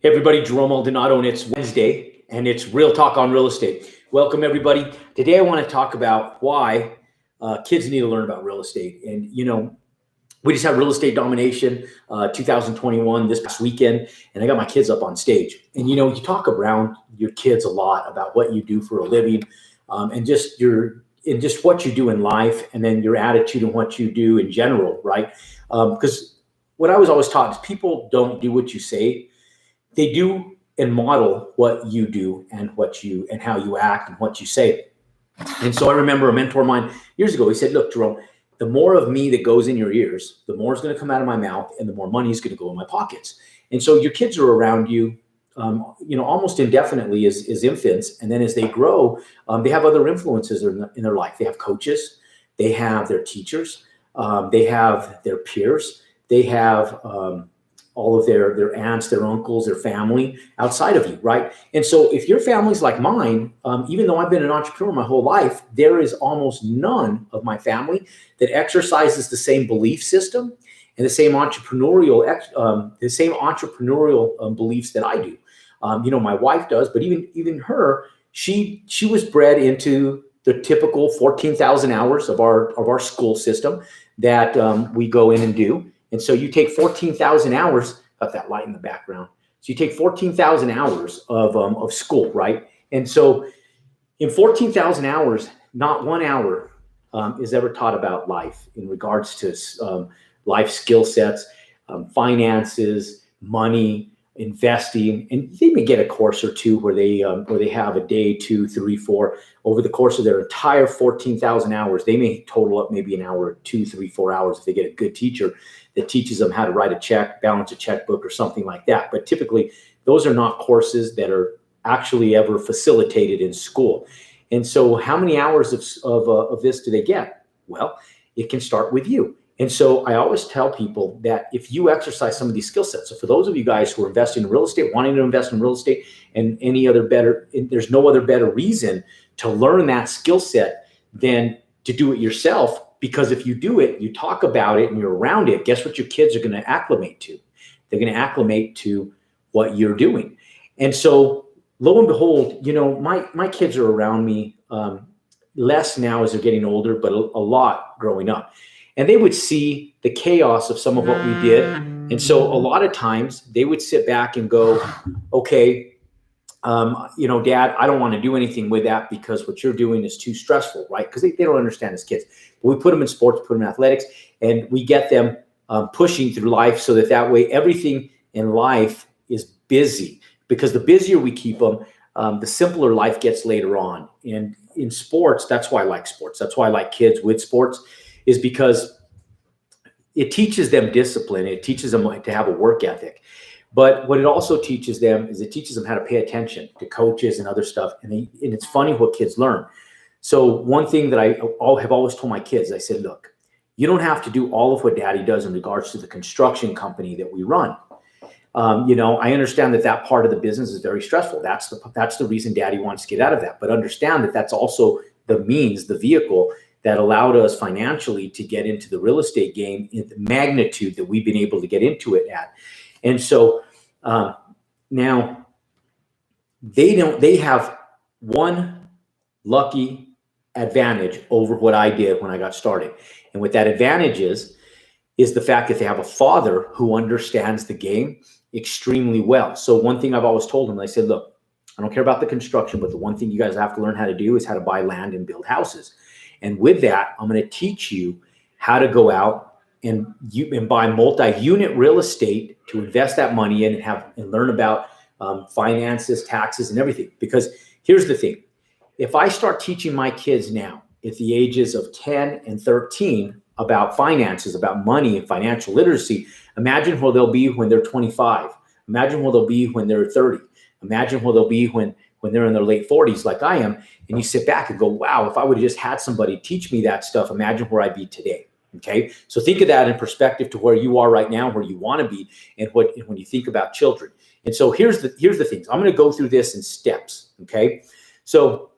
Hey everybody, Jerome Maldonado, and it's Wednesday, and it's Real Talk on Real Estate. Welcome everybody. Today I want to talk about why kids need to learn about real estate. And we just had Real Estate Domination 2021 this past weekend, and I got my kids up on stage. And you talk around your kids a lot about what you do for a living, and just what you do in life, and then your attitude and what you do in general, right? Because what I was always taught is people don't do what you say. They do and model what you do and how you act and what you say. And so I remember a mentor of mine years ago, he said, look, Jerome, the more of me that goes in your ears, the more is going to come out of my mouth and the more money is going to go in my pockets. And so your kids are around you, almost indefinitely as infants. And then as they grow, they have other influences in their life. They have coaches, they have their teachers, they have their peers, they have, all of their aunts, their uncles, their family outside of you, right? And so if your family's like mine, even though I've been an entrepreneur my whole life, there is almost none of my family that exercises the same belief system and the same entrepreneurial beliefs that I do. My wife does, but even her, she was bred into the typical 14,000 hours of our school system that we go in and do. And so you take 14,000 hours, got that light in the background. So you take 14,000 hours of school, right? And so in 14,000 hours, not 1 hour is ever taught about life in regards to life skill sets, finances, money, investing. And they may get a course or two where they have a day, 2, 3, 4 over the course of their entire 14,000 hours. They may total up maybe an hour, 2, 3, 4 hours if they get a good teacher that teaches them how to write a check, balance a checkbook, or something like that. But typically, those are not courses that are actually ever facilitated in school. And so how many hours of this do they get? Well, it can start with you. And so I always tell people that if you exercise some of these skill sets, so for those of you guys who are investing in real estate, wanting to invest in real estate, and there's no other better reason to learn that skill set than to do it yourself. Because if you do it, you talk about it and you're around it, guess what your kids are going to acclimate to? They're going to acclimate to what you're doing. And so lo and behold, my kids are around me less now as they're getting older, but a lot growing up. And they would see the chaos of some of what we did. And so a lot of times they would sit back and go, okay, Dad, I don't want to do anything with that because what you're doing is too stressful, right? Because they don't understand as kids. But we put them in sports, put them in athletics, and we get them pushing through life so that way everything in life is busy. Because the busier we keep them, the simpler life gets later on. And in sports, that's why I like sports. That's why I like kids with sports, is because it teaches them discipline. It teaches them to have a work ethic. But what it also teaches them is it teaches them how to pay attention to coaches and other stuff. And it's funny what kids learn. So one thing that I have always told my kids, I said, look, you don't have to do all of what Daddy does in regards to the construction company that we run. I understand that part of the business is very stressful. That's the reason Daddy wants to get out of that. But understand that that's also the vehicle that allowed us financially to get into the real estate game in the magnitude that we've been able to get into it at. And so now they have one lucky advantage over what I did when I got started. And what that advantage is the fact that they have a father who understands the game extremely well. So one thing I've always told them, I said, look, I don't care about the construction, but the one thing you guys have to learn how to do is how to buy land and build houses. And with that, I'm going to teach you how to go out and buy multi-unit real estate to invest that money in and learn about finances, taxes, and everything. Because here's the thing. If I start teaching my kids now at the ages of 10 and 13 about finances, about money and financial literacy, imagine where they'll be when they're 25. Imagine where they'll be when they're 30. Imagine where they'll be when they're in their late 40s like I am. And you sit back and go, wow, if I would have just had somebody teach me that stuff, imagine where I'd be today. Okay, so think of that in perspective to where you are right now, where you want to be, and when you think about children. And so here's the things. I'm going to go through this in steps. Okay, so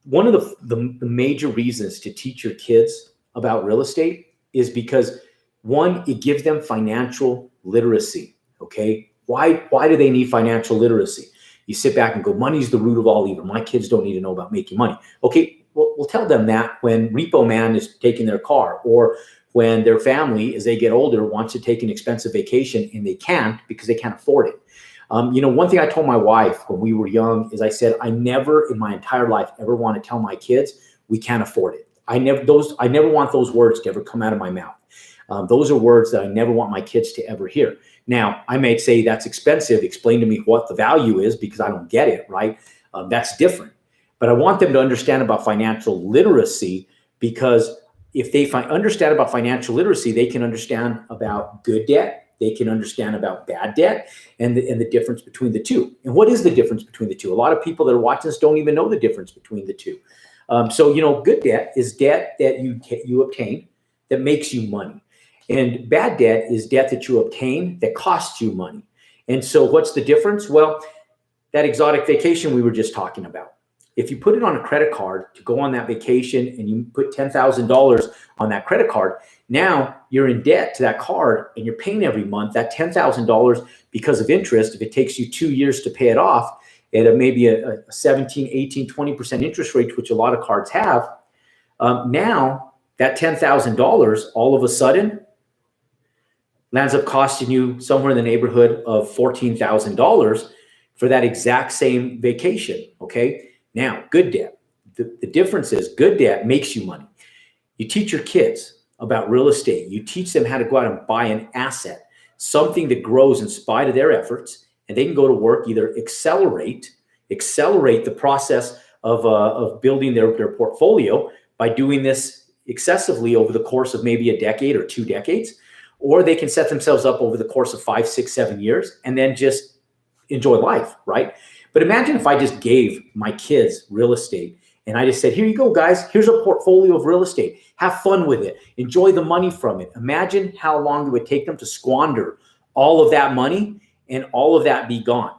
one of the major reasons to teach your kids about real estate is because, one, it gives them financial literacy. Okay, Why do they need financial literacy? You sit back and go, money's the root of all evil. My kids don't need to know about making money. Okay, we'll tell them that when Repo Man is taking their car, or when their family, as they get older, wants to take an expensive vacation and they can't because they can't afford it. One thing I told my wife when we were young is I said, I never in my entire life ever want to tell my kids we can't afford it. I never want those words to ever come out of my mouth. Those are words that I never want my kids to ever hear. Now, I may say that's expensive. Explain to me what the value is because I don't get it, right? That's different. But I want them to understand about financial literacy, because if they understand about financial literacy, they can understand about good debt. They can understand about bad debt and the difference between the two. And what is the difference between the two? A lot of people that are watching this don't even know the difference between the two. Good debt is debt that you obtain that makes you money. And bad debt is debt that you obtain that costs you money. And so what's the difference? Well, that exotic vacation we were just talking about. If you put it on a credit card to go on that vacation and you put $10,000 on that credit card, now you're in debt to that card and you're paying every month that $10,000 because of interest. If it takes you 2 years to pay it off at maybe a 17, 18, 20% interest rate, which a lot of cards have, now that $10,000 all of a sudden lands up costing you somewhere in the neighborhood of $14,000 for that exact same vacation, okay? Now, good debt. The difference is good debt makes you money. You teach your kids about real estate. You teach them how to go out and buy an asset, something that grows in spite of their efforts, and they can go to work, either accelerate the process of building their portfolio by doing this excessively over the course of maybe a decade or 2 decades, or they can set themselves up over the course of 5, 6, 7 years and then just enjoy life, right? But imagine if I just gave my kids real estate and I just said, here you go, guys, here's a portfolio of real estate. Have fun with it. Enjoy the money from it. Imagine how long it would take them to squander all of that money and all of that be gone.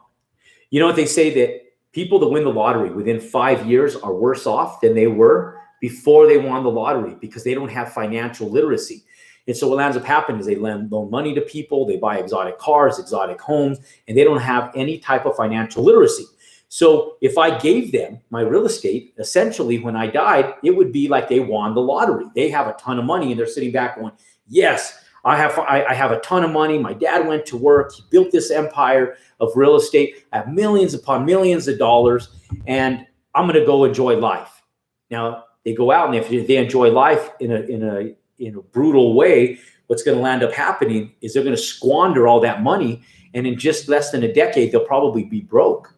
You know what they say, that people that win the lottery within 5 years are worse off than they were before they won the lottery, because they don't have financial literacy. And so what ends up happening is they loan money to people, they buy exotic cars, exotic homes, and they don't have any type of financial literacy. So if I gave them my real estate, essentially when I died, it would be like they won the lottery. They have a ton of money and they're sitting back going, yes, I have a ton of money. My dad went to work. He built this empire of real estate. I have millions upon millions of dollars, and I'm going to go enjoy life. Now they go out, and if they enjoy life in a brutal way, what's going to end up happening is they're going to squander all that money, and in just less than a decade, they'll probably be broke.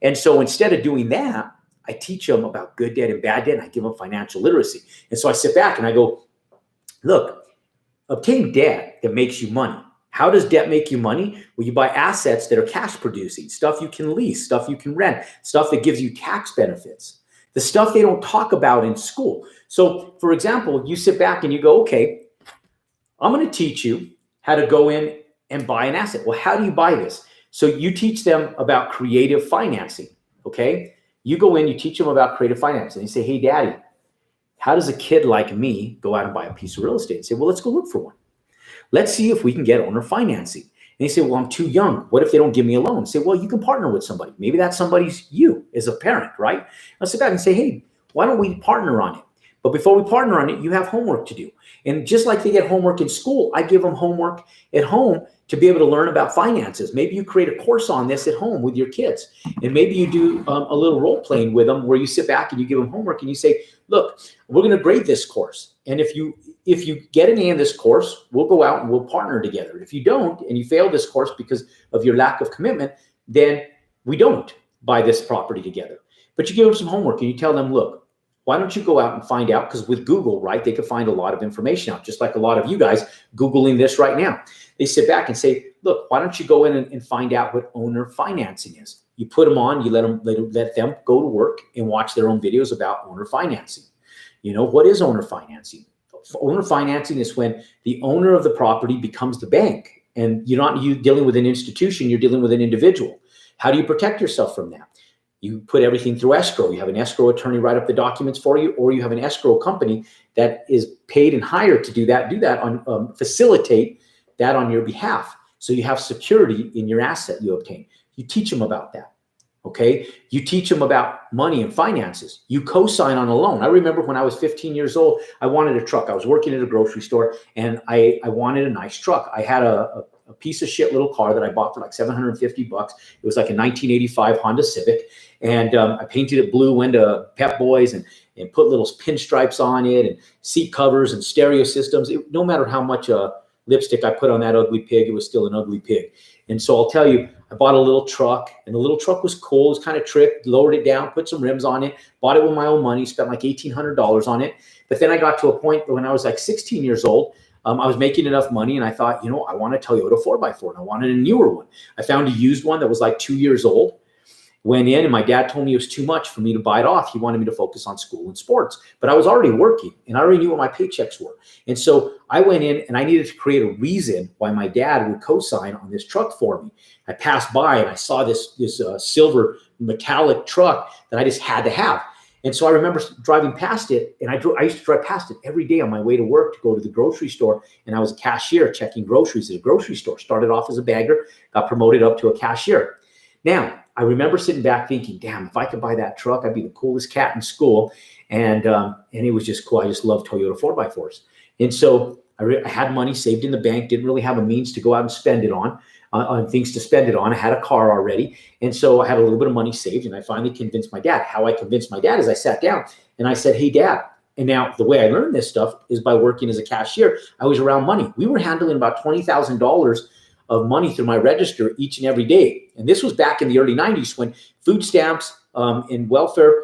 And so instead of doing that, I teach them about good debt and bad debt, and I give them financial literacy. And so I sit back and I go, look, obtain debt that makes you money. How does debt make you money? Well, you buy assets that are cash producing, stuff you can lease, stuff you can rent, stuff that gives you tax benefits, the stuff they don't talk about in school. So for example, you sit back and you go, okay, I'm going to teach you how to go in and buy an asset. Well, how do you buy this? So you teach them about creative financing, okay? You go in, you teach them about creative financing. And you say, hey, daddy, how does a kid like me go out and buy a piece of real estate? And say, well, let's go look for one. Let's see if we can get owner financing. And they say, well, I'm too young. What if they don't give me a loan? Say, well, you can partner with somebody. Maybe that somebody's you as a parent, right? I'll sit back and say, hey, why don't we partner on it? But before we partner on it, you have homework to do. And just like they get homework in school, I give them homework at home to be able to learn about finances. Maybe you create a course on this at home with your kids. And maybe you do a little role playing with them where you sit back and you give them homework and you say, look, we're going to grade this course. And if you get an A in this course, we'll go out and we'll partner together. If you don't, and you fail this course because of your lack of commitment, then we don't buy this property together. But you give them some homework and you tell them, look, why don't you go out and find out? Because with Google, right, they could find a lot of information out, just like a lot of you guys Googling this right now. They sit back and say, look, why don't you go in and find out what owner financing is? You put them on, you let them go to work and watch their own videos about owner financing. You know, what is owner financing? Owner financing is when the owner of the property becomes the bank, and you're not dealing with an institution, you're dealing with an individual. How do you protect yourself from that? You put everything through escrow. You have an escrow attorney write up the documents for you, or you have an escrow company that is paid and hired to do that on facilitate that on your behalf. So you have security in your asset you obtain. You teach them about that. Okay. You teach them about money and finances. You co-sign on a loan. I remember when I was 15 years old, I wanted a truck. I was working at a grocery store and I wanted a nice truck. I had a piece of shit little car that I bought for like $750. It was like a 1985 Honda Civic. And I painted it blue, went to Pep Boys and put little pinstripes on it and seat covers and stereo systems. No matter how much lipstick I put on that ugly pig, it was still an ugly pig. And so I'll tell you, I bought a little truck and the little truck was cool. It was kind of tricked, lowered it down, put some rims on it, bought it with my own money, spent like $1,800 on it. But then I got to a point when I was like 16 years old, I was making enough money and I thought, you know, I want a Toyota 4x4 and I wanted a newer one. I found a used one that was like 2 years old. Went in and my dad told me it was too much for me to buy it off. He wanted me to focus on school and sports, but I was already working and I already knew what my paychecks were. And so I went in and I needed to create a reason why my dad would co-sign on this truck for me. I passed by and I saw this silver metallic truck that I just had to have. And so I remember driving past it, and I used to drive past it every day on my way to work to go to the grocery store. And I was a cashier checking groceries at a grocery store. Started off as a bagger, got promoted up to a cashier. Now, I remember sitting back thinking, damn, if I could buy that truck, I'd be the coolest cat in school. And it was just cool. I just love Toyota 4x4s. And so I had money saved in the bank, didn't really have a means to go out and spend it on things to spend it on. I had a car already. And so I had a little bit of money saved. And I finally convinced my dad. How I convinced my dad is I sat down and I said, hey, Dad. And now the way I learned this stuff is by working as a cashier. I was around money. We were handling about $20,000 of money through my register each and every day. And this was back in the early 90s when food stamps and welfare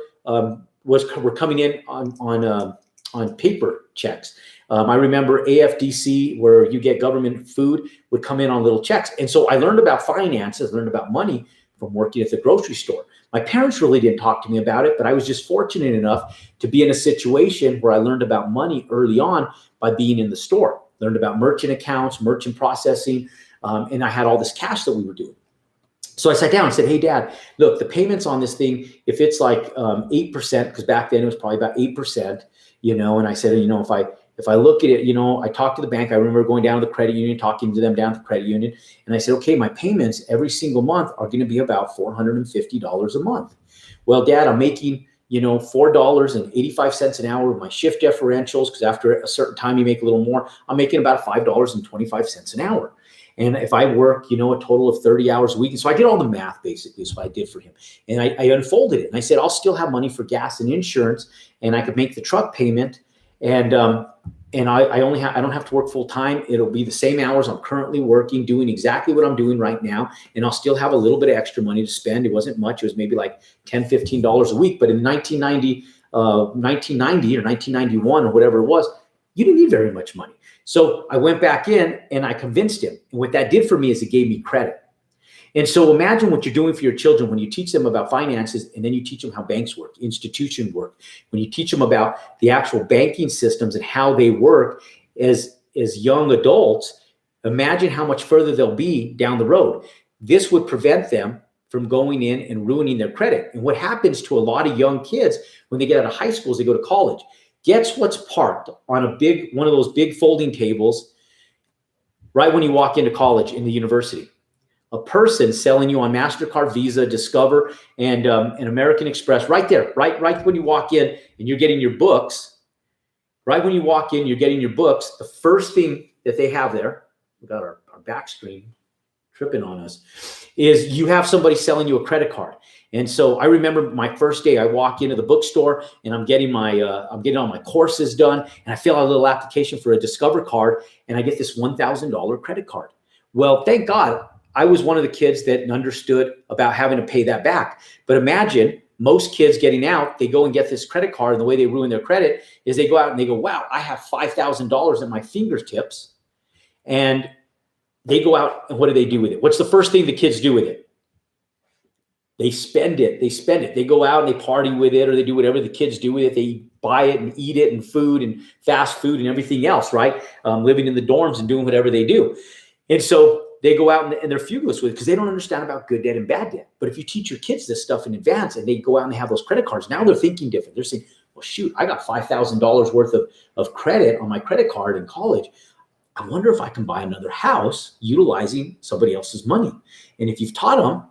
were coming in on paper checks. I remember AFDC, where you get government food, would come in on little checks. And so I learned about finances, learned about money from working at the grocery store. My parents really didn't talk to me about it, but I was just fortunate enough to be in a situation where I learned about money early on by being in the store. Learned about merchant accounts, merchant processing, and I had all this cash that we were doing. So I sat down and said, hey, Dad, look, the payments on this thing, if it's like 8%, because back then it was probably about 8%, you know, and I said, you know, if I look at it, you know, I talked to the bank. I remember going down to the credit union, talking to them down at the credit union. And I said, okay, my payments every single month are going to be about $450 a month. Well, Dad, I'm making, you know, $4.85 an hour with my shift differentials, because after a certain time you make a little more. I'm making about $5.25 an hour. And if I work, you know, a total of 30 hours a week. And so I did all the math, basically, is what I did for him. And I unfolded it. And I said, I'll still have money for gas and insurance, and I could make the truck payment. And I don't have to work full time. It'll be the same hours I'm currently working, doing exactly what I'm doing right now. And I'll still have a little bit of extra money to spend. It wasn't much. It was maybe like $10, $15 a week. But in 1990 or 1991 or whatever it was, you didn't need very much money. So I went back in and I convinced him. And what that did for me is it gave me credit. And so imagine what you're doing for your children when you teach them about finances, and then you teach them how banks work, institutions work. When you teach them about the actual banking systems and how they work as young adults, imagine how much further they'll be down the road. This would prevent them from going in and ruining their credit. And what happens to a lot of young kids when they get out of high school is they go to college. Guess what's parked on one of those big folding tables right when you walk into college in the university? A person selling you on MasterCard, Visa, Discover, and American Express right there, right when you walk in and you're getting your books. Right when you walk in, you're getting your books. The first thing that they have there, we got our back screen tripping on us, is you have somebody selling you a credit card. And so I remember my first day, I walk into the bookstore and I'm getting all my courses done, and I fill out a little application for a Discover card, and I get this $1,000 credit card. Well, thank God I was one of the kids that understood about having to pay that back. But imagine most kids getting out, they go and get this credit card, and the way they ruin their credit is they go out and they go, wow, I have $5,000 at my fingertips. And they go out and what do they do with it? What's the first thing the kids do with it? They spend it. They go out and they party with it, or they do whatever the kids do with it. They buy it and eat it, and food and fast food and everything else, right? Living in the dorms and doing whatever they do. And so they go out and they're fugeless with it because they don't understand about good debt and bad debt. But if you teach your kids this stuff in advance and they go out and they have those credit cards, now they're thinking different. They're saying, well, shoot, I got $5,000 worth of credit on my credit card in college. I wonder if I can buy another house utilizing somebody else's money. And if you've taught them,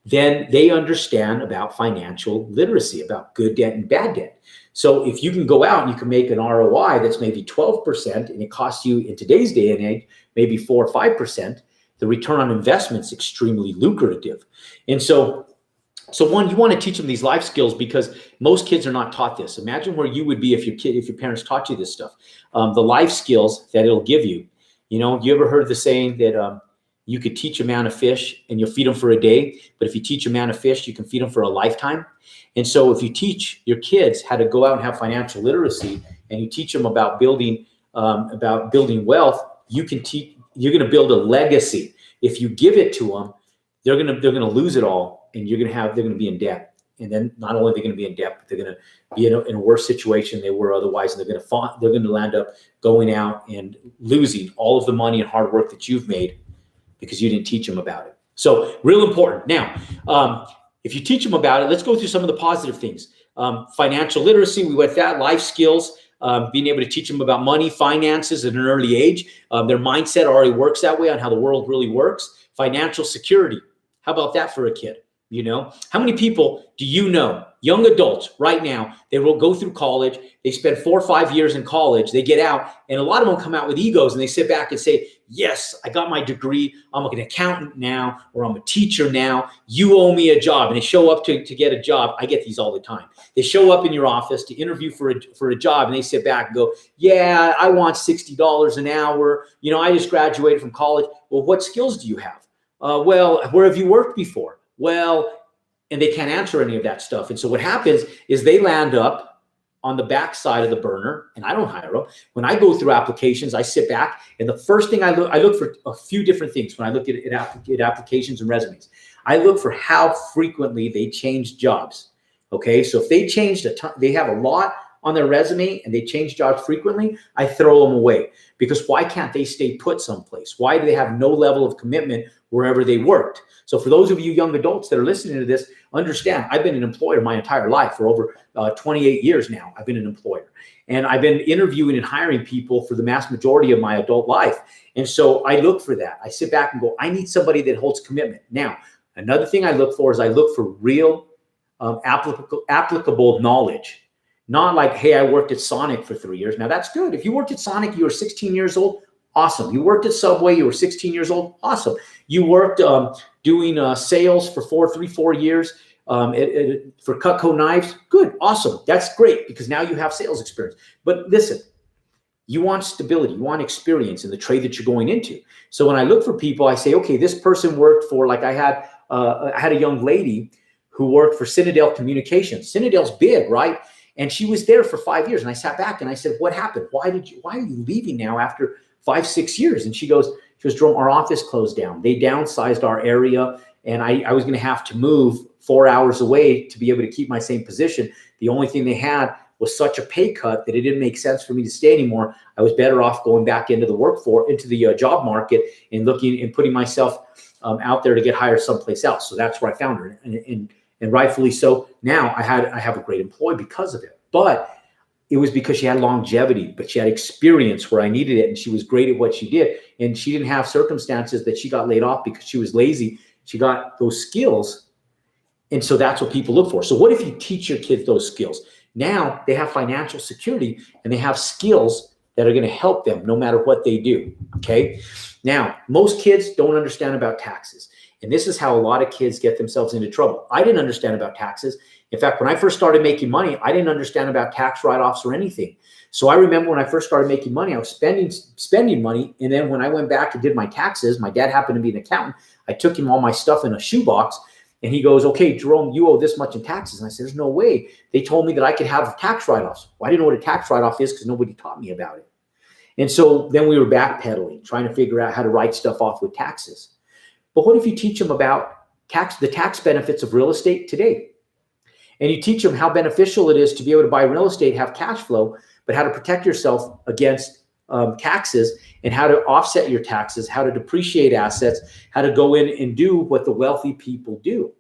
then they understand about financial literacy, about good debt and bad debt. So if you can go out and you can make an ROI that's maybe 12% and it costs you in today's day and age, maybe 4 or 5%, the return on investment is extremely lucrative. And so one, you want to teach them these life skills because most kids are not taught this. Imagine where you would be if your parents taught you this stuff. The life skills that it'll give you. You know, you ever heard the saying that you could teach a man a fish and you'll feed him for a day, but if you teach a man a fish, you can feed him for a lifetime. And so if you teach your kids how to go out and have financial literacy, and you teach them about building wealth, you're going to build a legacy. If you give it to them, they're going to lose it all, and they're going to be in debt. And then not only are they going to be in debt, but they're going to be in a worse situation than they were otherwise, and they're going to land up going out and losing all of the money and hard work that you've made because you didn't teach them about it. So real important. Now, if you teach them about it, let's go through some of the positive things. Financial literacy, we went that. Life skills, being able to teach them about money, finances at an early age. Their mindset already works that way on how the world really works. Financial security. How about that for a kid? You know, how many people do you know, young adults right now, they will go through college, they spend 4 or 5 years in college, they get out, and a lot of them come out with egos and they sit back and say, yes, I got my degree, I'm an accountant now, or I'm a teacher now, you owe me a job. And they show up to get a job. I get these all the time. They show up in your office to interview for a job, and they sit back and go, yeah, I want $60 an hour. You know, I just graduated from college. Well, what skills do you have? Well, where have you worked before? Well, and they can't answer any of that stuff. And so what happens is they land up on the back side of the burner, and I don't hire them. When I go through applications, I sit back, and the first thing I look for a few different things when I look at applications and resumes. I look for how frequently they change jobs. Okay, so if they changed they have a lot on their resume and they change jobs frequently, I throw them away, because why can't they stay put someplace? Why do they have no level of commitment wherever they worked? So for those of you young adults that are listening to this, understand, I've been an employer my entire life. For over 28 years now, I've been an employer. And I've been interviewing and hiring people for the mass majority of my adult life. And so I look for that. I sit back and go, I need somebody that holds commitment. Now, another thing I look for is I look for real applicable knowledge. Not like, hey, I worked at Sonic for 3 years. Now, that's good. If you worked at Sonic, you were 16 years old, awesome. You worked at Subway, you were 16 years old, awesome. You worked doing sales for 4 years for Cutco knives, good, awesome. That's great, because now you have sales experience. But listen, you want stability, you want experience in the trade that you're going into. So when I look for people, I say, okay, this person worked for, like I had a young lady who worked for Citadel Communications. Citadel's big, right? And she was there for 5 years. And I sat back and I said, what happened? Why are you leaving now after 5-6 years? And she goes, Jerome, our office closed down. They downsized our area, and I was going to have to move 4 hours away to be able to keep my same position. The only thing they had was such a pay cut that it didn't make sense for me to stay anymore. I was better off going back into the job market and looking and putting myself out there to get hired someplace else. So that's where I found her. And rightfully so. Now I have a great employee because of it. But it was because she had longevity, but she had experience where I needed it, and she was great at what she did. And she didn't have circumstances that she got laid off because she was lazy. She got those skills. And so that's what people look for. So what if you teach your kids those skills? Now they have financial security, and they have skills that are going to help them no matter what they do. Okay. Now, most kids don't understand about taxes. And this is how a lot of kids get themselves into trouble. I didn't understand about taxes. In fact, when I first started making money, I didn't understand about tax write-offs or anything. So I remember when I first started making money, I was spending money. And then when I went back and did my taxes, my dad happened to be an accountant. I took him all my stuff in a shoebox, and he goes, okay, Jerome, you owe this much in taxes. And I said, there's no way. They told me that I could have tax write-offs. Well, I didn't know what a tax write-off is because nobody taught me about it. And so then we were backpedaling, trying to figure out how to write stuff off with taxes. But what if you teach them about the tax benefits of real estate today? And you teach them how beneficial it is to be able to buy real estate, have cash flow, but how to protect yourself against taxes, and how to offset your taxes, how to depreciate assets, how to go in and do what the wealthy people do.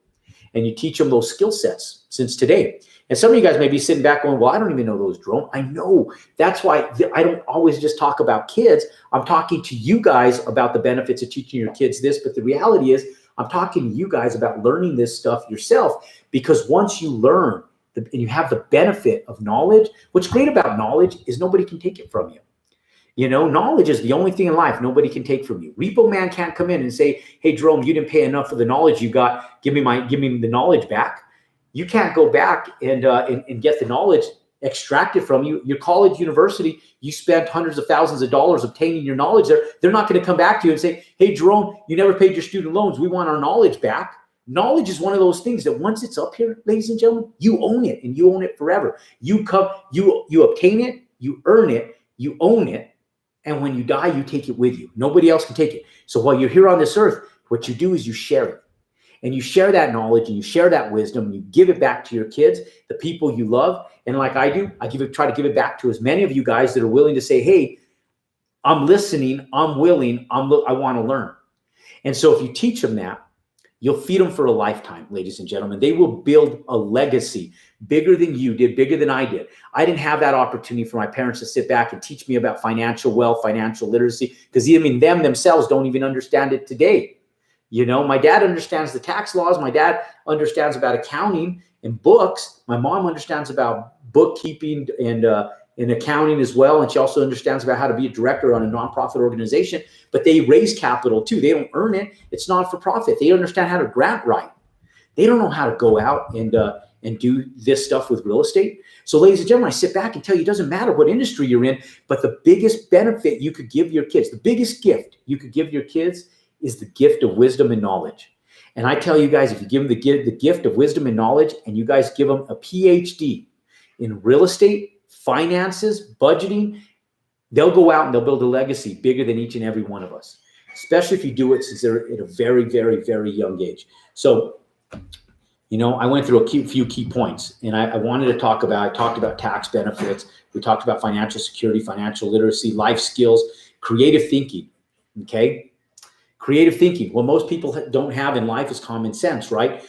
and you teach them those skill sets since today. And some of you guys may be sitting back going, well, I don't even know those, Jerome. I know. That's why I don't always just talk about kids. I'm talking to you guys about the benefits of teaching your kids this. But the reality is, I'm talking to you guys about learning this stuff yourself, because once you learn and you have the benefit of knowledge, what's great about knowledge is nobody can take it from you. You know, knowledge is the only thing in life nobody can take from you. Repo man can't come in and say, hey, Jerome, you didn't pay enough for the knowledge you got. Give me the knowledge back. You can't go back and get the knowledge extracted from you. Your college, university, you spent hundreds of thousands of dollars obtaining your knowledge there. They're not going to come back to you and say, hey, Jerome, you never paid your student loans. We want our knowledge back. Knowledge is one of those things that once it's up here, ladies and gentlemen, you own it, and you own it forever. You obtain it, you earn it, you own it. And when you die, you take it with you. Nobody else can take it. So while you're here on this earth, what you do is you share it. And you share that knowledge and you share that wisdom. And you give it back to your kids, the people you love. And like I do, try to give it back to as many of you guys that are willing to say, hey, I'm listening, I'm willing, I want to learn. And so if you teach them that, you'll feed them for a lifetime, ladies and gentlemen. They will build a legacy bigger than you did, bigger than I did. I didn't have that opportunity for my parents to sit back and teach me about financial wealth, financial literacy, because them themselves don't even understand it today. You know, my dad understands the tax laws. My dad understands about accounting and books. My mom understands about bookkeeping and accounting as well. And she also understands about how to be a director on a nonprofit organization. But they raise capital too. They don't earn it. It's not for profit. They understand how to grant write. They don't know how to go out and do this stuff with real estate. So ladies and gentlemen, I sit back and tell you, it doesn't matter what industry you're in, but the biggest benefit you could give your kids, the biggest gift you could give your kids is the gift of wisdom and knowledge. And I tell you guys, if you give them the gift of wisdom and knowledge, and you guys give them a PhD in real estate, finances, budgeting, they'll go out and they'll build a legacy bigger than each and every one of us, especially if you do it since they're at a very, very, very young age. So, you know, I went through a few key points, and I talked about tax benefits. We talked about financial security, financial literacy, life skills, creative thinking, okay? Creative thinking. What most people don't have in life is common sense, right?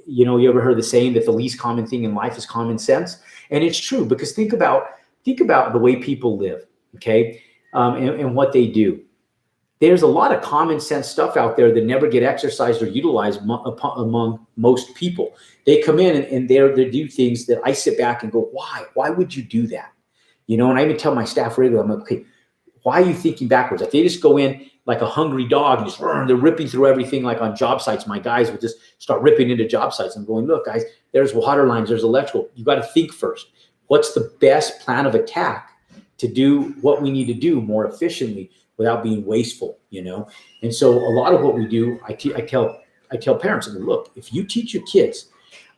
You know, you ever heard the saying that the least common thing in life is common sense? And it's true, because think about the way people live, okay? And what they do. There's a lot of common sense stuff out there that never get exercised or utilized among most people. They come in and they do things that I sit back and go, why? Why would you do that? You know, and I even tell my staff regularly, I'm like, okay, why are you thinking backwards? Like, they just go in like a hungry dog and just they're ripping through everything. Like on job sites, my guys would just start ripping into job sites. I'm going, look, guys, there's water lines, there's electrical. You got to think first. What's the best plan of attack to do what we need to do more efficiently without being wasteful, you know? And so a lot of what we do, I tell parents, I go, look, if you teach your kids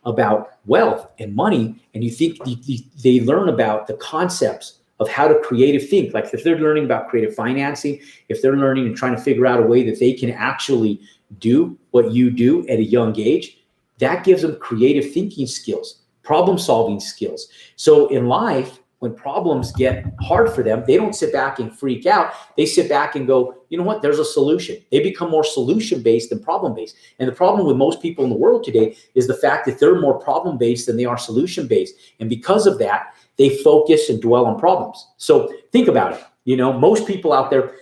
about wealth and money, and you think they learn about the concepts of how to creative think, like if they're learning about creative financing, if they're learning and trying to figure out a way that they can actually do what you do at a young age, that gives them creative thinking skills, problem solving skills. So in life, when problems get hard for them, they don't sit back and freak out. They sit back and go, you know what, there's a solution. They become more solution-based than problem-based. And the problem with most people in the world today is the fact that they're more problem-based than they are solution-based. And because of that, they focus and dwell on problems. So think about it. You know, most people out there,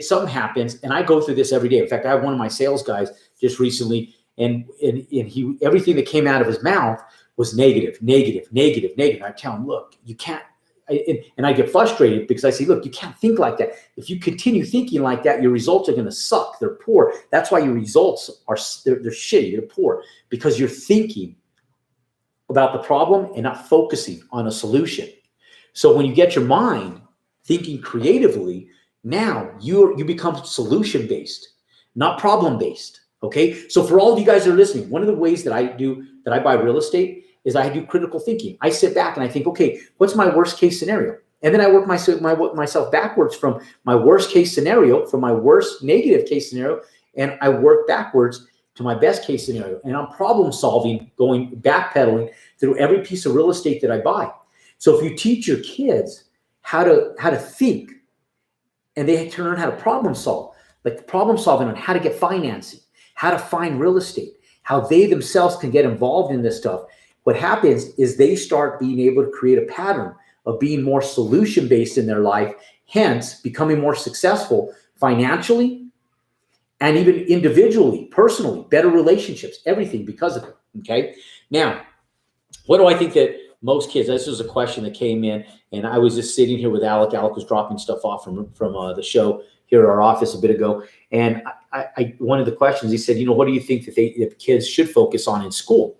something happens, and I go through this every day. In fact, I have one of my sales guys just recently, and he, everything that came out of his mouth was negative. I tell him, look, you can't, and I get frustrated because I say, look, you can't think like that. If you continue thinking like that, your results are going to suck. They're poor. That's why your results are, they're shitty. They're poor, because you're thinking about the problem and not focusing on a solution. So when you get your mind thinking creatively, now you become solution-based, not problem-based. Okay. So for all of you guys that are listening, one of the ways that I buy real estate is I do critical thinking. I sit back and I think, okay, what's my worst case scenario? And then I work myself backwards from my worst case scenario, from my worst negative case scenario, and I work backwards to my best case scenario. And I'm problem solving, backpedaling through every piece of real estate that I buy. So if you teach your kids how to think, and they learn how to problem solve, like the problem solving on how to get financing, how to find real estate, how they themselves can get involved in this stuff, what happens is they start being able to create a pattern of being more solution-based in their life, hence becoming more successful financially and even individually, personally, better relationships, everything because of it, okay? Now, what do I think that most kids, this was a question that came in, and I was just sitting here with Alec. Alec was dropping stuff off from the show here at our office a bit ago. And one of the questions, he said, what do you think that kids should focus on in school?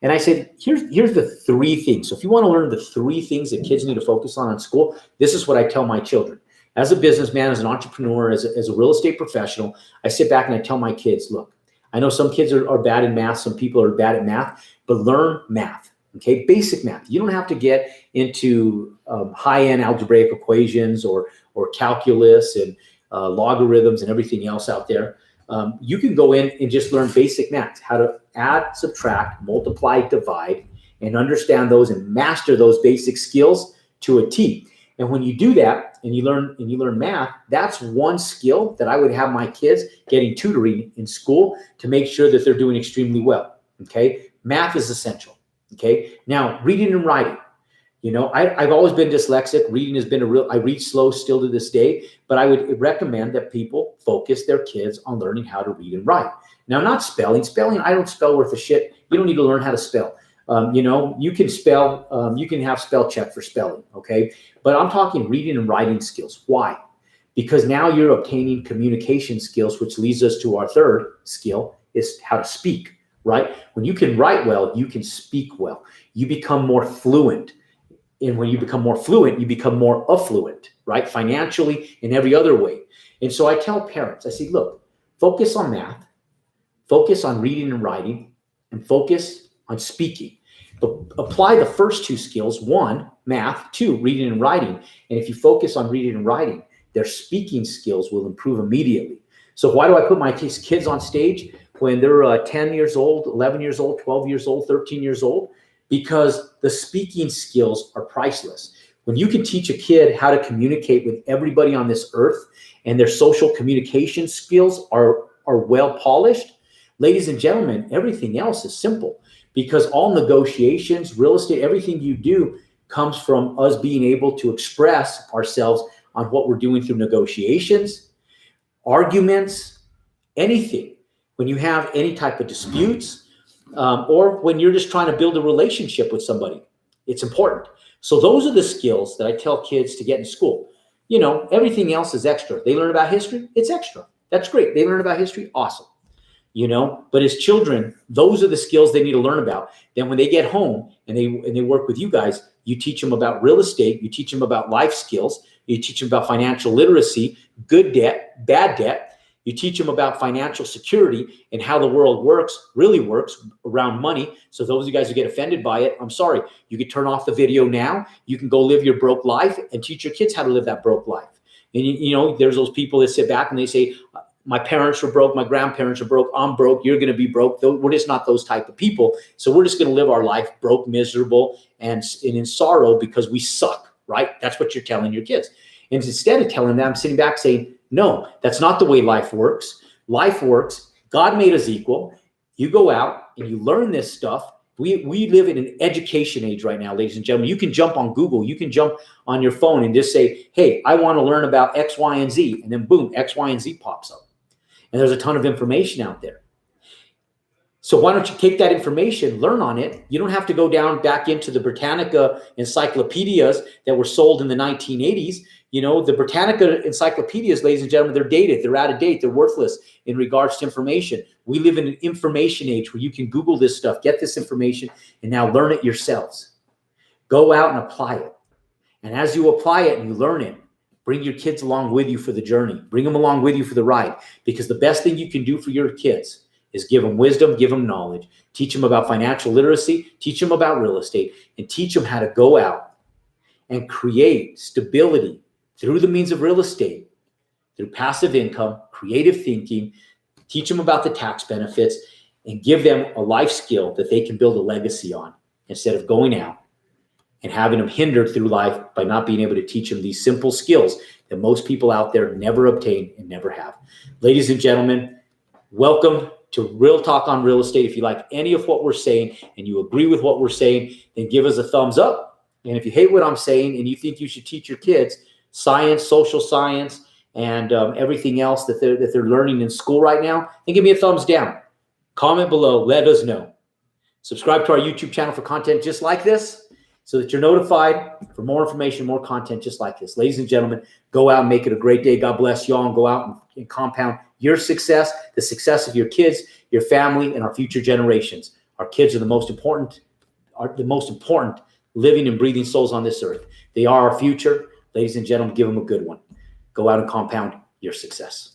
And I said, here's the 3 things. So if you want to learn the 3 things that kids need to focus on in school, this is what I tell my children. As a businessman, as an entrepreneur, as a real estate professional, I sit back and I tell my kids, look, I know some kids are bad in math, some people are bad at math, but learn math. Okay, basic math. You don't have to get into high-end algebraic equations or calculus and logarithms and everything else out there. You can go in and just learn basic math, how to add, subtract, multiply, divide, and understand those and master those basic skills to a T. And when you do that and you learn math, that's one skill that I would have my kids getting tutoring in school to make sure that they're doing extremely well. Okay, math is essential. Okay, now reading and writing. I've always been dyslexic. Reading has been I read slow still to this day, but I would recommend that people focus their kids on learning how to read and write. Now, not spelling. Spelling, I don't spell worth a shit. You don't need to learn how to spell. You can spell, you can have spell check for spelling, okay? But I'm talking reading and writing skills. Why? Because now you're obtaining communication skills, which leads us to our 3rd skill, is how to speak. Right? When you can write well, you can speak well. You become more fluent. And when you become more fluent, you become more affluent, right? Financially, in every other way. And so I tell parents, I say, look, focus on math, focus on reading and writing, and focus on speaking. But apply the first 2 skills, 1, math, 2, reading and writing. And if you focus on reading and writing, their speaking skills will improve immediately. So why do I put my kids on stage when they're 10 years old, 11 years old, 12 years old, 13 years old? Because the speaking skills are priceless. When you can teach a kid how to communicate with everybody on this earth and their social communication skills are well polished, ladies and gentlemen, everything else is simple, because all negotiations, real estate, everything you do comes from us being able to express ourselves on what we're doing through negotiations, arguments, anything. When you have any type of disputes, or when you're just trying to build a relationship with somebody, it's important. So those are the skills that I tell kids to get in school. Everything else is extra. They learn about history, it's extra. That's great. They learn about history, awesome. But as children, those are the skills they need to learn about. Then when they get home and they work with you guys, you teach them about real estate, you teach them about life skills, you teach them about financial literacy, good debt, bad debt. You teach them about financial security and how the world really works around money. So those of you guys who get offended by it, I'm sorry. You can turn off the video now. You can go live your broke life and teach your kids how to live that broke life. And there's those people that sit back and they say, my parents were broke, my grandparents are broke, I'm broke, you're going to be broke. We're just not those type of people. So we're just going to live our life broke, miserable, and in sorrow because we suck, right? That's what you're telling your kids. And instead of telling them, I'm sitting back saying, no, that's not the way life works. Life works. God made us equal. You go out and you learn this stuff. We live in an education age right now, ladies and gentlemen. You can jump on Google. You can jump on your phone and just say, hey, I want to learn about X, Y, and Z. And then boom, X, Y, and Z pops up. And there's a ton of information out there. So why don't you take that information, learn on it? You don't have to go back into the Britannica encyclopedias that were sold in the 1980s. The Britannica encyclopedias, ladies and gentlemen, they're dated. They're out of date. They're worthless in regards to information. We live in an information age where you can Google this stuff, get this information, and now learn it yourselves. Go out and apply it. And as you apply it and you learn it, bring your kids along with you for the journey. Bring them along with you for the ride. Because the best thing you can do for your kids is give them wisdom, give them knowledge, teach them about financial literacy, teach them about real estate, and teach them how to go out and create stability through the means of real estate, through passive income, creative thinking, teach them about the tax benefits, and give them a life skill that they can build a legacy on instead of going out and having them hindered through life by not being able to teach them these simple skills that most people out there never obtain and never have. Ladies and gentlemen, welcome to Real Talk on Real Estate. If you like any of what we're saying and you agree with what we're saying, then give us a thumbs up. And if you hate what I'm saying and you think you should teach your kids science, social science, and everything else that they're learning in school right now, then give me a thumbs down. Comment below. Let us know. Subscribe to our YouTube channel for content just like this so that you're notified for more information, more content just like this. Ladies and gentlemen, go out and make it a great day. God bless y'all, and go out and compound your success, the success of your kids, your family, and our future generations. Our kids are the most important living and breathing souls on this earth. They are our future. Ladies and gentlemen, give them a good one. Go out and compound your success.